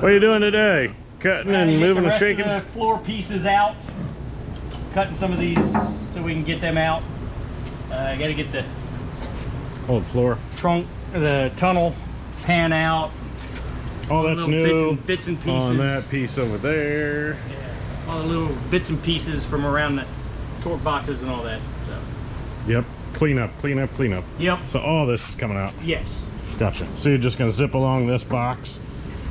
What are you doing today? Cutting and moving and shaking? The floor pieces out. Cutting some of these so we can get them out. I got to get the old floor trunk, the tunnel pan out. Oh, that's new. Bits and pieces on that piece over there. Yeah, all the little bits and pieces from around the torque boxes and all that. So. Yep. Clean up, clean up, clean up. Yep. So all this is coming out. Yes. Gotcha. So you're just gonna zip along this box.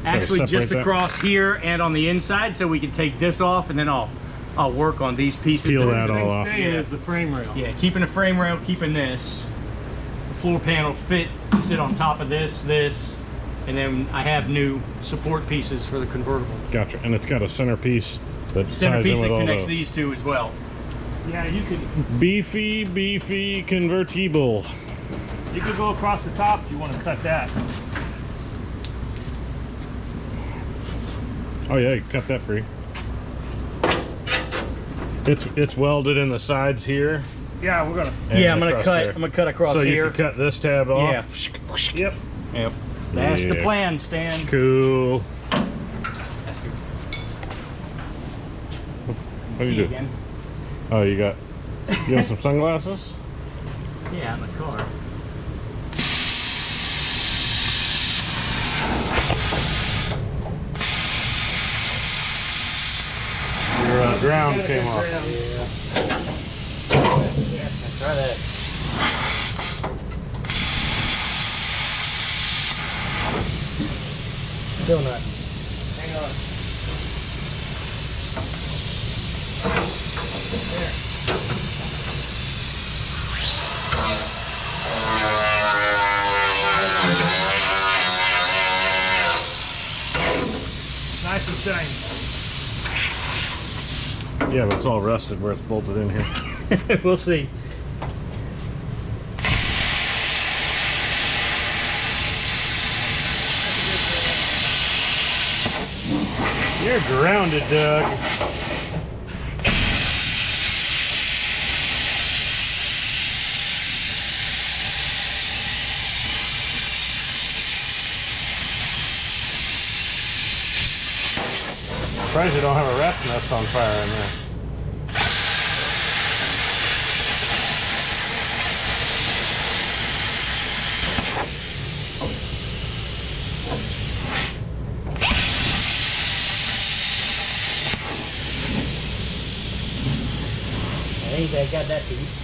Actually, just across here and on the inside, so we can take this off, and then I'll work on these pieces. Peel that all off. Is the frame rail. Yeah, keeping the frame rail, keeping this. The floor panel fit, sit on top of this, and then I have new support pieces for the convertible. Gotcha. And it's got a centerpiece that centerpiece that connects these two as well. Yeah, you could. Beefy convertible. You could go across the top if you want to cut that. Oh yeah, you can cut that free. It's welded in the sides here. Yeah, we're gonna. Yeah, I'm gonna cut across so here. So you can cut this tab off. Yeah. Yep. That's the plan, Stan. Cool. That's good. What do you do? Again. Oh, you have some sunglasses? Yeah, in the car. Your ground came off. Yeah, try that. Still not. Hang on. There. Nice and shiny. Yeah, but it's all rusted where it's bolted in here. We'll see. You're grounded, Doug. Surprised you don't have a rat's nest on fire in there. I think I got that piece.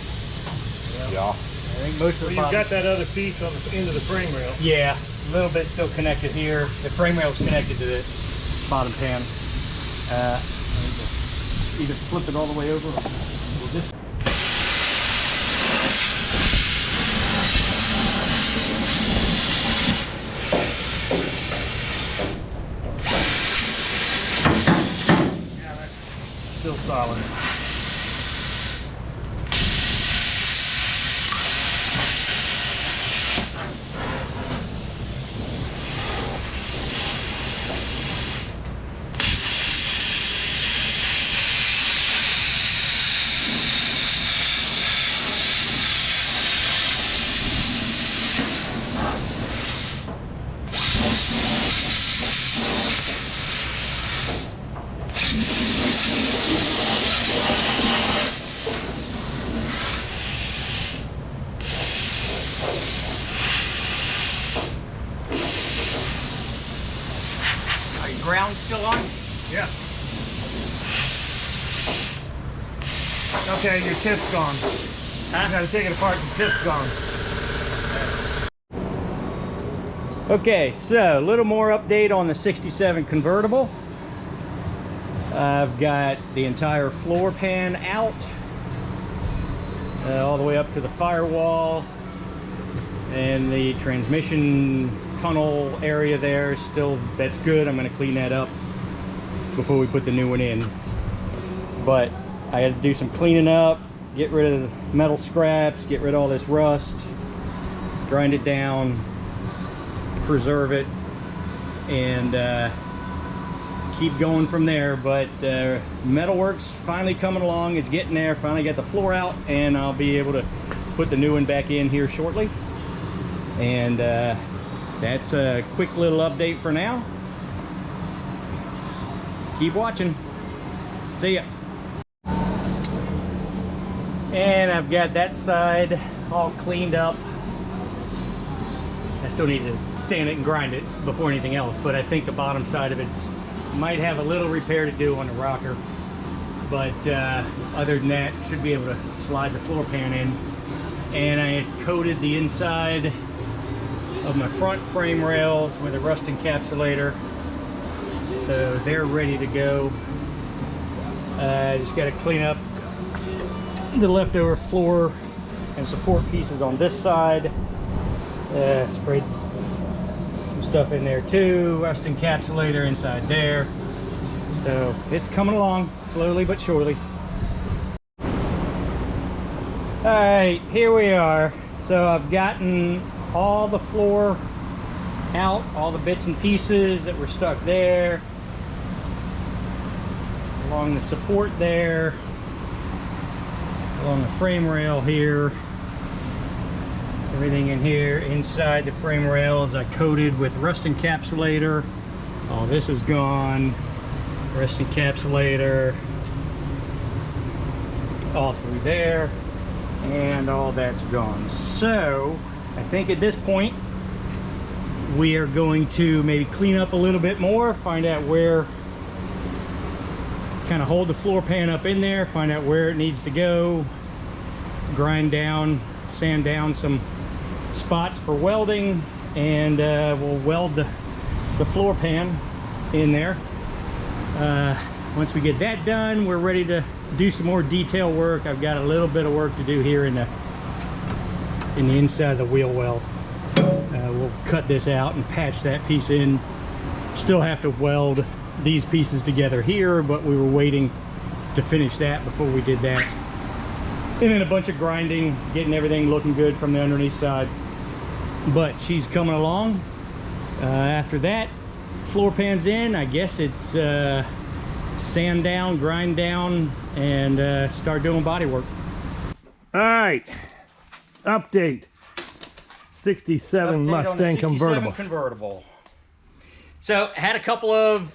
Yeah. I think most of the you've got that other piece on the end of the frame rail. Yeah, a little bit still connected here. The frame rail is connected to the bottom pan. Either flip it all the way over or we'll just... Yeah, that's still solid. Ground still on? Yeah. Okay, your tip's gone. Huh? You gotta take it apart, your tip's gone. Okay, so a little more update on the 67 convertible. I've got the entire floor pan out, all the way up to the firewall, and the transmission tunnel area there still, that's good. I'm going to clean that up before we put the new one in, but I had to do some cleaning up, get rid of the metal scraps, get rid of all this rust, grind it down, preserve it, and keep going from there. But metalwork's finally coming along. It's getting there. Finally got the floor out, and I'll be able to put the new one back in here shortly. And that's a quick little update for now. keep watching. See ya. And I've got that side all cleaned up. I still need to sand it and grind it before anything else, but I think the bottom side of it's might have a little repair to do on the rocker. But other than that, should be able to slide the floor pan in. And I had coated the inside of my front frame rails with a rust encapsulator, so they're ready to go. Just got to clean up the leftover floor and support pieces on this side. Sprayed some stuff in there too, rust encapsulator inside there. So it's coming along slowly but surely. All right, here we are. So I've gotten all the floor out, all the bits and pieces that were stuck there, along the support there, along the frame rail here, everything in here. Inside the frame rails I coated with rust encapsulator. All this is gone. Rust encapsulator all through there, and all that's gone. So I think at this point we are going to maybe clean up a little bit more, find out where, kind of hold the floor pan up in there, find out where it needs to go, grind down, sand down some spots for welding, and we'll weld the floor pan in there. Once we get that done, we're ready to do some more detail work. I've got a little bit of work to do here in the inside of the wheel well. We'll cut this out and patch that piece in. Still have to weld these pieces together here, but we were waiting to finish that before we did that. And then a bunch of grinding, getting everything looking good from the underneath side. But she's coming along. After that, floor pan's in. I guess it's sand down, grind down, and start doing body work. All right, update. 67 Update Mustang on the 67 convertible. convertible. So had a couple of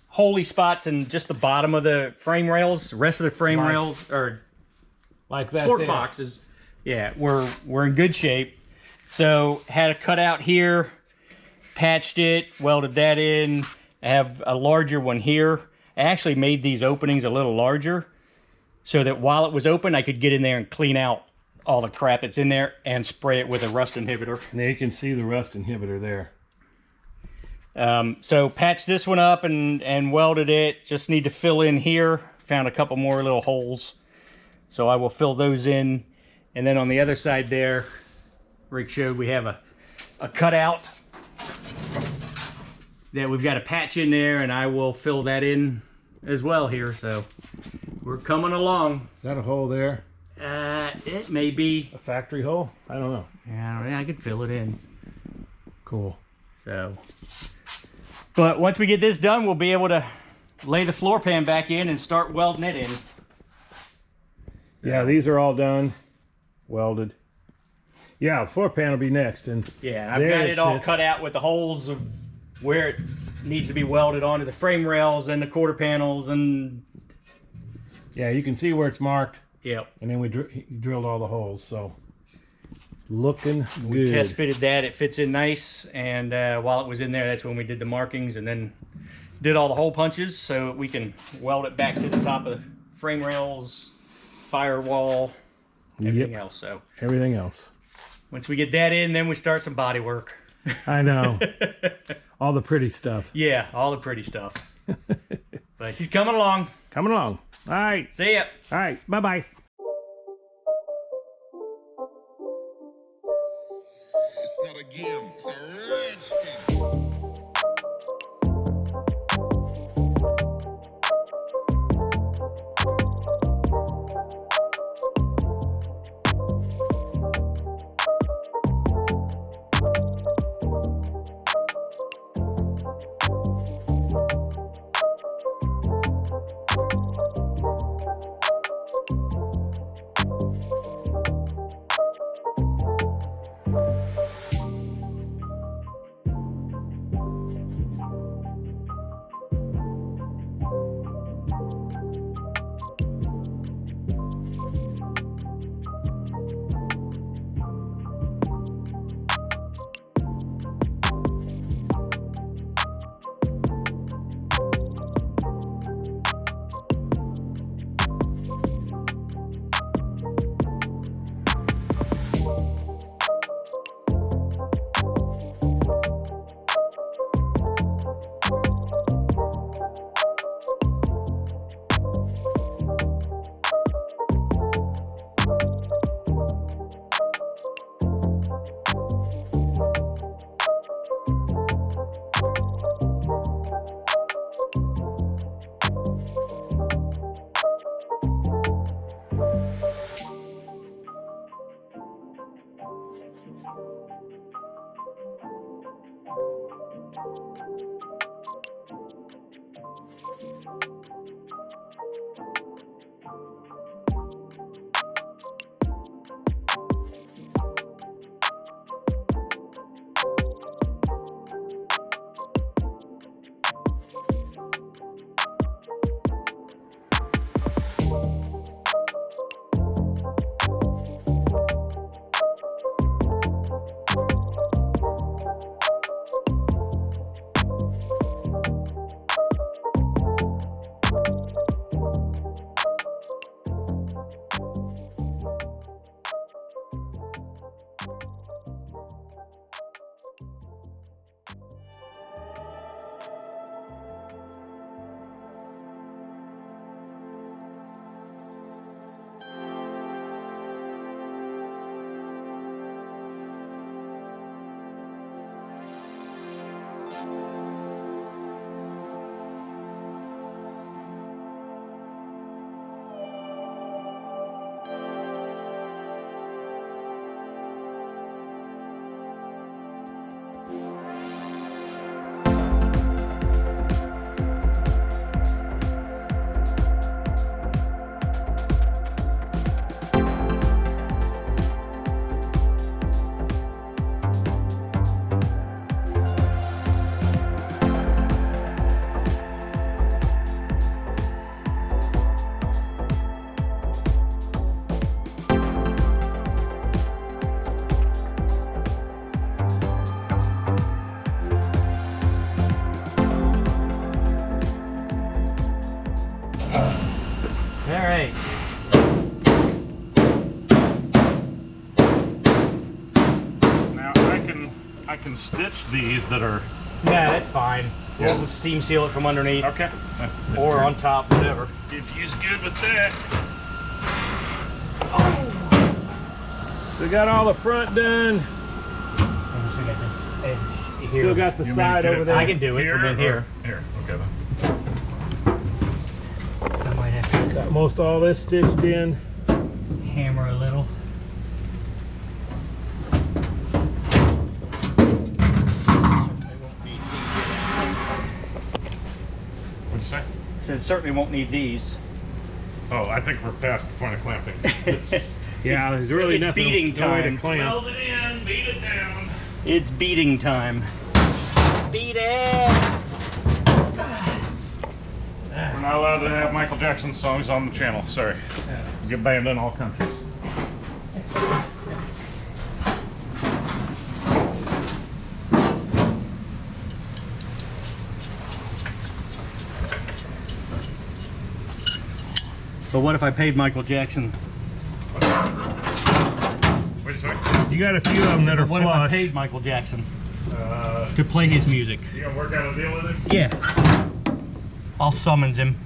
holy spots in just the bottom of the frame rails. The rest of the frame rails are Like that torque there. boxes. Yeah, we're in good shape. So had a cutout here, patched it, welded that in. I have a larger one here. I actually made these openings a little larger so that while it was open, I could get in there and clean out all the crap that's in there and spray it with a rust inhibitor. Now you can see the rust inhibitor there. So patched this one up and welded it. Just need to fill in here. Found a couple more little holes, so I will fill those in. And then on the other side there, Rick showed we have a cutout that we've got a patch in there, and I will fill that in as well here. So we're coming along. Is that a hole there? It may be A factory hole? I don't know. Yeah, I could fill it in. Cool. So, but once we get this done, we'll be able to lay the floor pan back in and start welding it in. Yeah, these are all done, welded. Yeah, floor pan will be next. And Yeah, I've there got it all sits. cut out with the holes of where it needs to be welded onto the frame rails and the quarter panels, and Yeah, you can see where it's marked. yep. And then we drilled all the holes, so looking We good. test fitted that. It fits in nice, and while it was in there, that's when we did the markings and then did all the hole punches so we can weld it back to the top of the frame rails, firewall, everything else. So Everything else. once we get that in, then we start some body work. I know. All the pretty stuff. Yeah, all the pretty stuff. But she's coming along. Coming along. All right. See ya. All right. Bye-bye. It's not a game, it's a rich thing. All right. Now I can stitch these that are Yeah, that's fine. Yeah. We'll just seam seal it from underneath okay. or on top, whatever. If you's good with that. We got all the front done. I'm just gonna get this edge here. Still got the You side mean over there. I can do it from in here. Here, okay then. I might have to Got most all this stitched in. hammer a little. What'd you say? Said certainly won't need these. Oh, I think we're past the point of clamping. Yeah, there's really it's nothing. beating no way to time. clamp. Weld it in, beat it down. It's beating time. Beat it! We're not allowed to have Michael Jackson songs on the channel. Sorry. Get banned in all countries. But what if I paid Michael Jackson? Wait a second. You got a few of them that are What if I flush. paid Michael Jackson to play his music? You gonna work out a deal with it? Yeah. I'll summons him.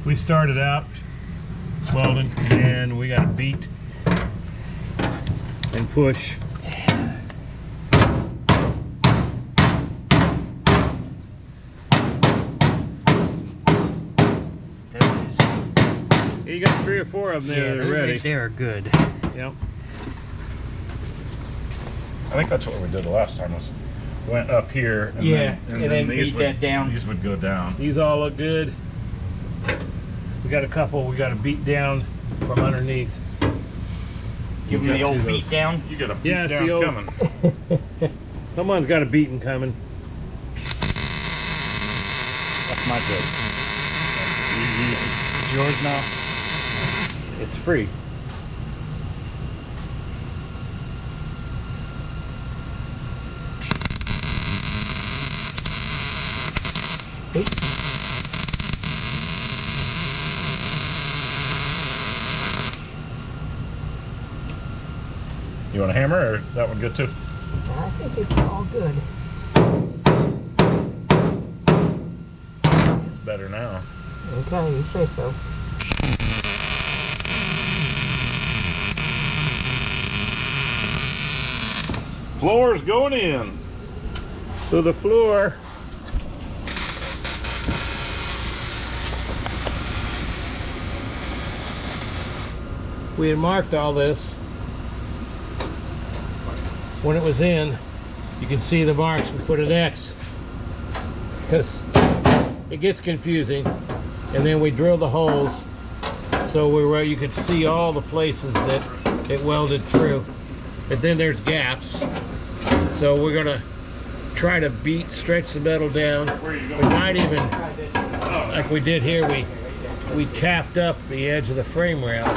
We started out welding, and we got to beat and push. You got 3 or 4 of them there that are ready. They're good. Yep. I think that's what we did the last time was went up here and Yeah, then, and then these beat would, that down. These would go down. These all look good. We got a couple we got to beat down from underneath. Give him got the old two of beat those. down. You got a beat Yeah, it's down the old- coming. Someone's got a beating coming. That's my joke. It's yours now. It's free. You want a hammer or that one good too? I think it's all good. It's better now. Okay, you say so. Floor's going in. So the floor we had marked all this when it was in. You can see the marks. We put an X because it gets confusing, and then we drill the holes so where you could see all the places that it welded through. But then there's gaps, so we're gonna try to stretch the metal down. We might even, like we did here, we tapped up the edge of the frame rail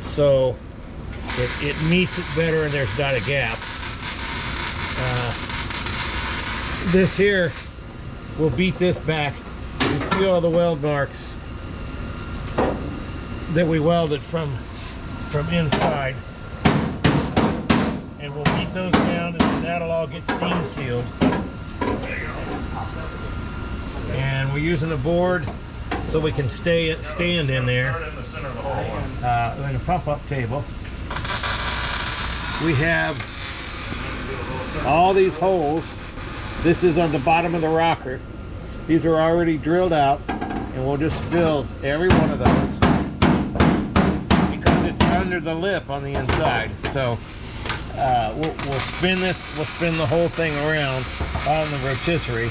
so it meets it better and there's not a gap. This here, we'll beat this back. You can see all the weld marks that we welded from inside. And we'll beat those down and then that'll all get seam sealed. And we're using a board so we can stand in there. Start in the center of the hole. In a pump-up table. We have all these holes. This is on the bottom of the rocker. These are already drilled out, and we'll just fill every one of those because it's under the lip on the inside. So we'll spin this. We'll spin the whole thing around on the rotisserie.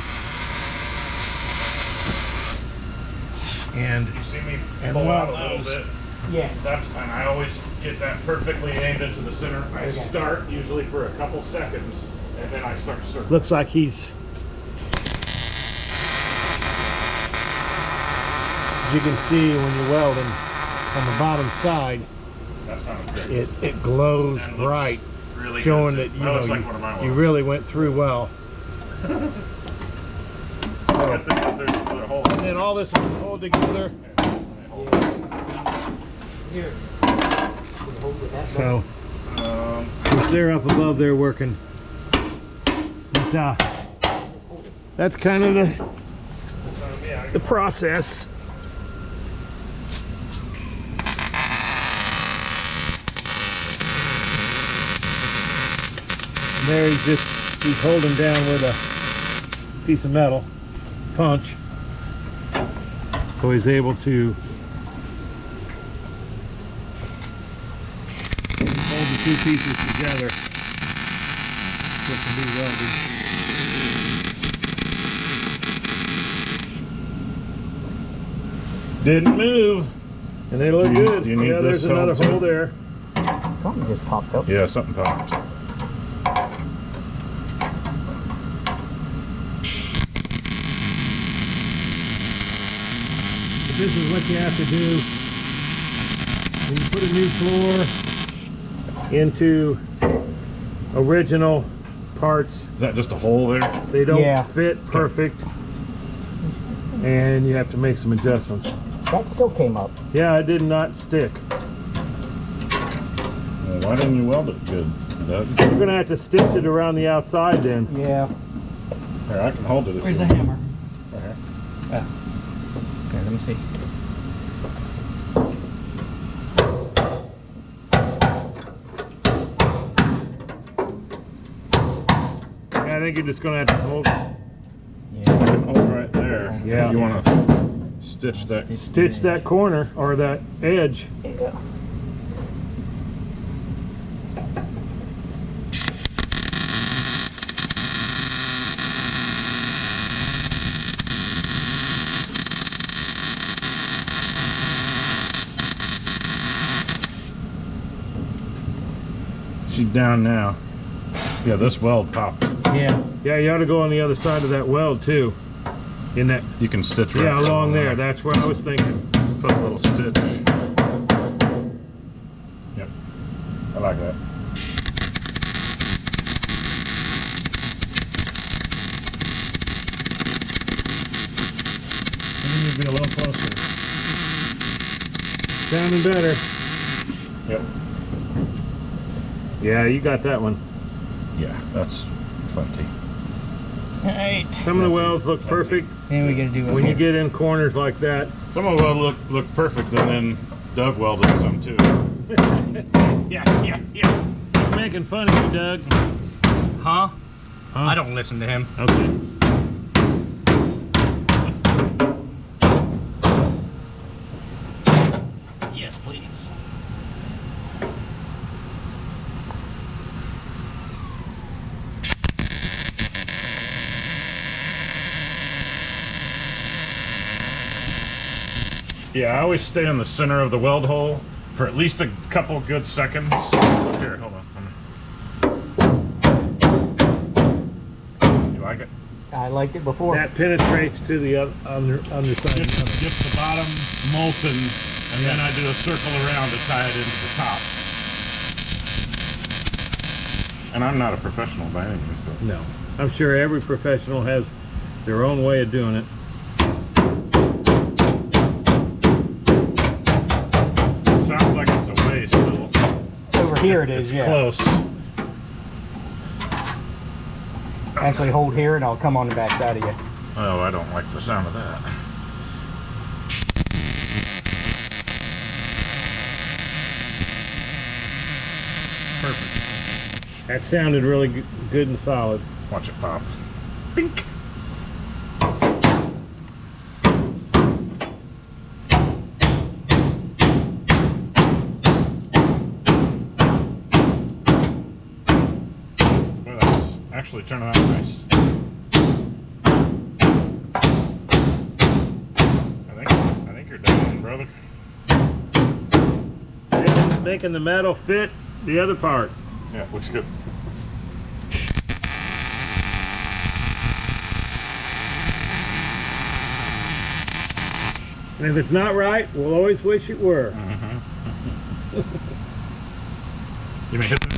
And You see me And pull out a one of little those. bit? Yeah. That's fine. I always get that perfectly aimed into the center. I start usually for a couple seconds, and then I start circling. looks like he's. As you can see when you're welding on the bottom side, That sounds good. it glows And looks bright, really showing good, that too. That looks like one of my you welds. really went through well. Good thing is there's a hole. And then all this will hold together. hole. Here. So they're up above there working. But, that's kind of the process. And there he's holding down with a piece of metal punch, so he's able to hold the two pieces together so it can be welded. Didn't move, and they look good. you need Yeah, there's this another held hole too? there. Something just popped up. Yeah, something popped. But this is what you have to do when you put a new floor into original parts. Is that just a hole there? They don't Yeah. fit perfect, and you have to make some adjustments. That still came up. Yeah, it did not stick. Well, why didn't you weld it good, Doug? You're gonna have to stitch it around the outside then. Yeah. Here, I can hold it if Where's you the want. hammer? Right here. Here, let me see. Yeah, I think you're just gonna have to hold, Yeah. Hold right there. Yeah. If you want to stitch that. stitch that corner or that edge. Yeah. She's down now. Yeah, this weld popped. Yeah. Yeah, you ought to go on the other side of that weld too. In that, You can stitch right yeah, along there. That's where I was thinking. Put a little stitch. Yep. I like that. You need to be a little closer. Sounding better. Yep. Yeah, you got that one. Yeah, that's plenty. Alright. Some of the welds look perfect. And we gotta do it. When you get in corners like that, Some of them look perfect, and then Doug welded some too. yeah. He's making fun of you, Doug. Huh? Huh? I don't listen to him. Okay. Yes, please. Yeah, I always stay in the center of the weld hole for at least a couple good seconds. Here, hold on. You like it? I liked it before. That penetrates to the underside. Gets the bottom molten, and then I do a circle around to tie it into the top. And I'm not a professional by any means, but No. I'm sure every professional has their own way of doing it. it sounds like it's a waste. Still. Over here it is, It's yeah. close. Actually hold here and I'll come on the back side of you. Oh, I don't like the sound of that. Perfect. That sounded really good and solid. Watch it pop. Bink. Well, that's actually turning out nice. I think you're done, brother. And making the metal fit the other part. Yeah, looks good. And if it's not right, we'll always wish it were. You may hit the.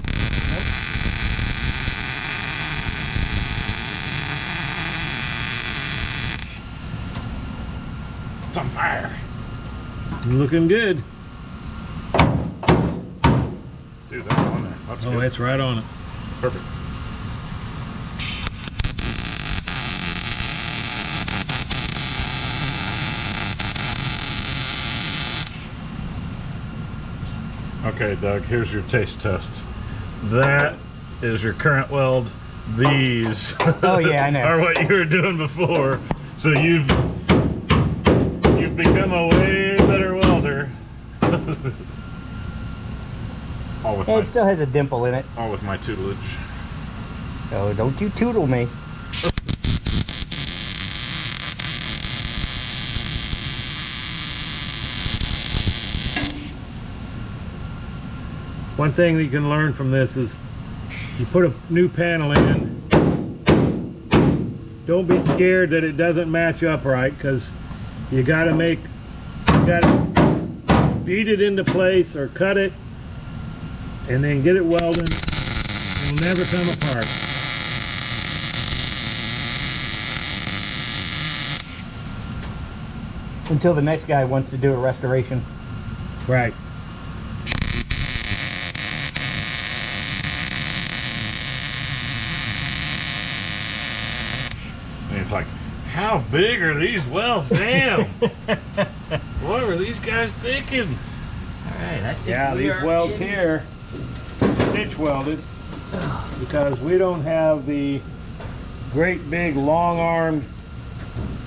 It's on fire. Looking good. Dude, that's on there. That's Oh, good. it's right on it. Perfect. Okay, Doug, here's your taste test. That is your current weld. These Oh yeah, I know. are what you were doing before. So you've become a way better welder. all with It my still has a dimple in it. all with my tutelage. Oh, don't you tootle me. One thing that you can learn from this is you put a new panel in, don't be scared that it doesn't match up right, because you gotta beat it into place or cut it and then get it welded. It'll never come apart. Until the next guy wants to do a restoration. Right. And he's like, how big are these welds? Damn! What were these guys thinking? Alright, I think Yeah, we these are welds in. here, stitch welded, because we don't have the great big long-armed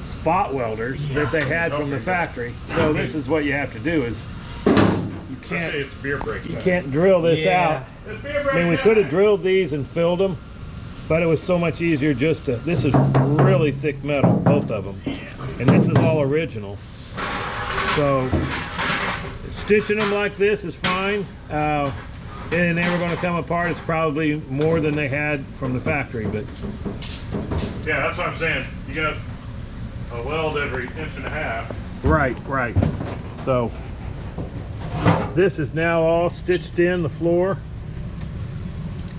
spot welders that they had from the factory. So this is what you have to do: is you I say can't it's beer break time. drill this Yeah. out. It's beer I break mean, we time. could have drilled these and filled them, but it was so much easier just to. This is really thick metal, both of them, and this is all original. So stitching them like this is fine. It ain't never going to come apart. It's probably more than they had from the factory, but Yeah, that's what I'm saying. You got a weld every inch and a half. right. So this is now all stitched in the floor,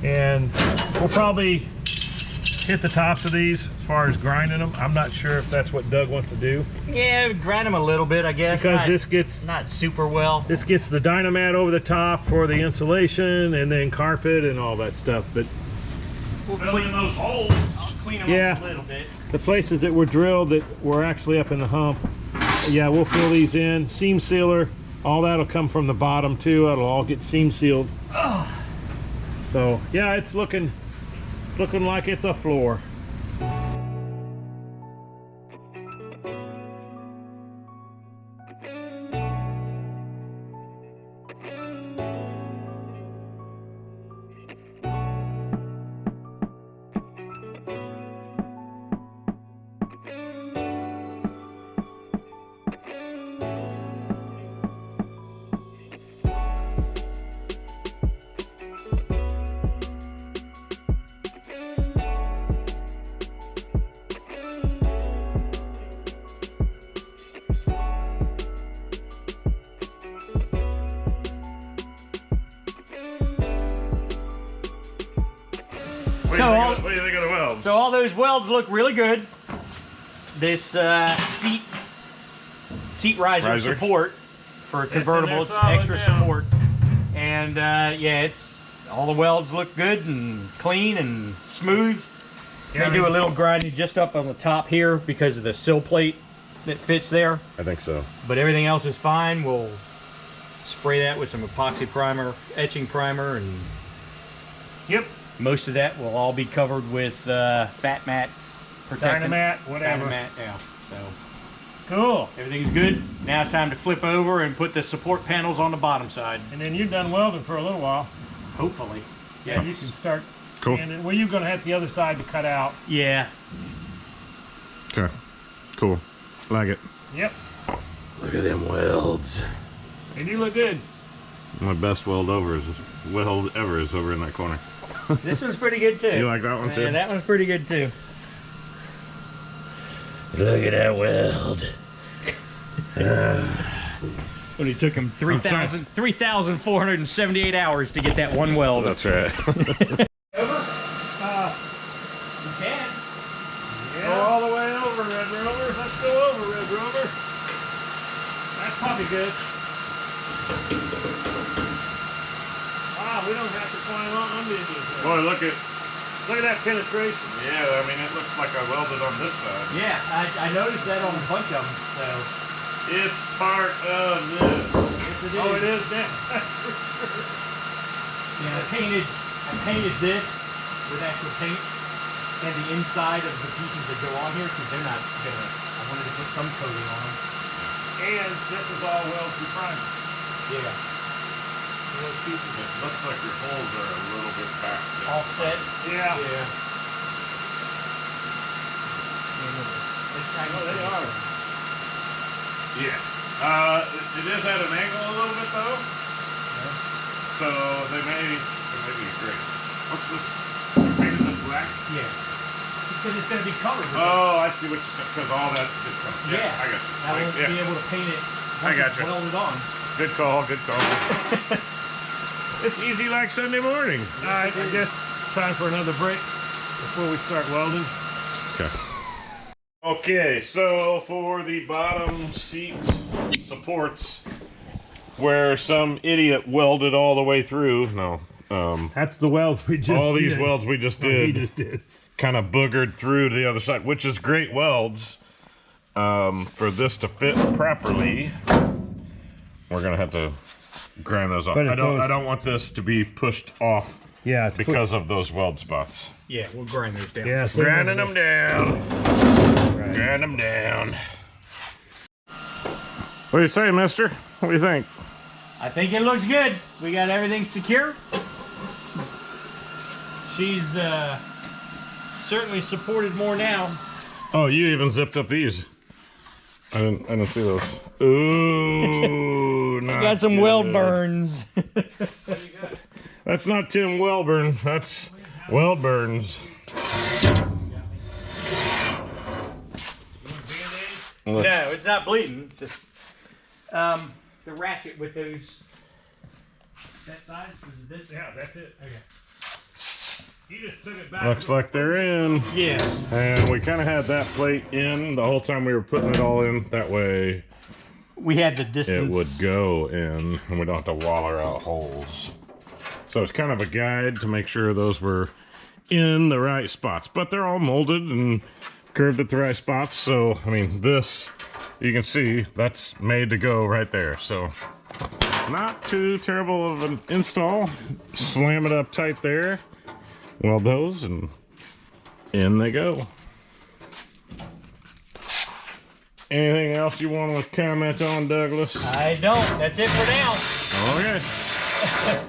and we'll probably hit the tops of these as far as grinding them. I'm not sure if that's what Doug wants to do, Yeah, grind them a little bit, I guess. because not, this gets not super well. the Dynamat over the top for the insulation, and then carpet and all that stuff. But We'll Fill in those holes. I'll clean them Yeah. up a little bit. the places that were drilled that were actually up in the hump, yeah, we'll fill these in. Seam sealer, all that'll come from the bottom too. It'll all get seam sealed. So yeah, it's looking like it's a floor. What do you think of the welds? So all those welds look really good. This seat riser support for a convertible, it's solid extra now. support. And yeah, all the welds look good and clean and smooth. Yeah, They do a little grinding just up on the top here because of the sill plate that fits there. I think so. But everything else is fine. We'll spray that with some epoxy primer, etching primer, and Yep. most of that will all be covered with fat mat protectant. Dynamat, whatever. Dynamat, yeah. So Cool. everything's good. Now it's time to flip over and put the support panels on the bottom side. And then you've done welding for a little while. Hopefully. Yeah, you can start. Cool. And well, you're gonna have the other side to cut out. Yeah. Okay. Cool. Like it. Yep. Look at them welds. And you look good. My best weld ever is over in that corner. This one's pretty good too. You like that one too? Yeah, that one's pretty good too. Look at that weld. But it took him 3,478 hours to get that one weld. That's right. You can. Go all the way over, Red Rover. Let's go over, Red Rover. That's Probably good. Wow, we don't have to climb under anything. Boy, look at that penetration. Yeah, I mean, it looks like I welded on this side. Yeah, I noticed that on a bunch of them. So It's part of this. yes, it is. Oh, it is now. Yeah, I painted this with actual paint and the inside of the pieces that go on here because they're not gonna. I wanted to put some coating on them. And this is all weld through primer. Yeah. Those pieces, it looks like your holes are a little bit back. Offset. Yeah. Yeah. Oh, they are. Yeah. It is at an angle a little bit though. So they may be great. What's this? You painted this black? Yeah. It's gonna be covered. With Oh, I see what you said. Because all that is coming. Yeah. I got you. I won't be able to paint it. I got once it's you. welded on. Good call. Good call. It's easy like Sunday morning. All right. I guess it's time for another break before we start welding. Okay. Okay, so for the bottom seat supports, where some idiot welded all the way through. No, That's the welds we just all these did. welds we just He did, just did. kind of boogered through to the other side, which is great welds. For this to fit properly, we're gonna have to grind those off. But I it's don't want this to be pushed off Yeah, it's because of those weld spots. Yeah, we'll grind those down. yeah, so Grinding them down. Grind them down. What do you say, mister? What do you think? I think it looks good. We got everything secure. She's certainly supported more now. Oh, you even zipped up these. I didn't see those. Ooh, not Got some weld good. burns. That's not Tim Welburn. That's weld burns. No, it's not bleeding. It's just the ratchet with those. That size was it this? Yeah, that's it. Okay. You just took it back. Looks like they're in. Yes. And we kind of had that plate in the whole time we were putting it all in. That way We had the distance. it would go in and we don't have to waller out holes. So it's kind of a guide to make sure those were in the right spots. But they're all molded and curved at the right spots. So, I mean, this, you can see, that's made to go right there. So, not too terrible of an install. Slam it up tight there. Weld those and in they go. Anything else you want to comment on, Douglas? I don't. That's it for now. Okay.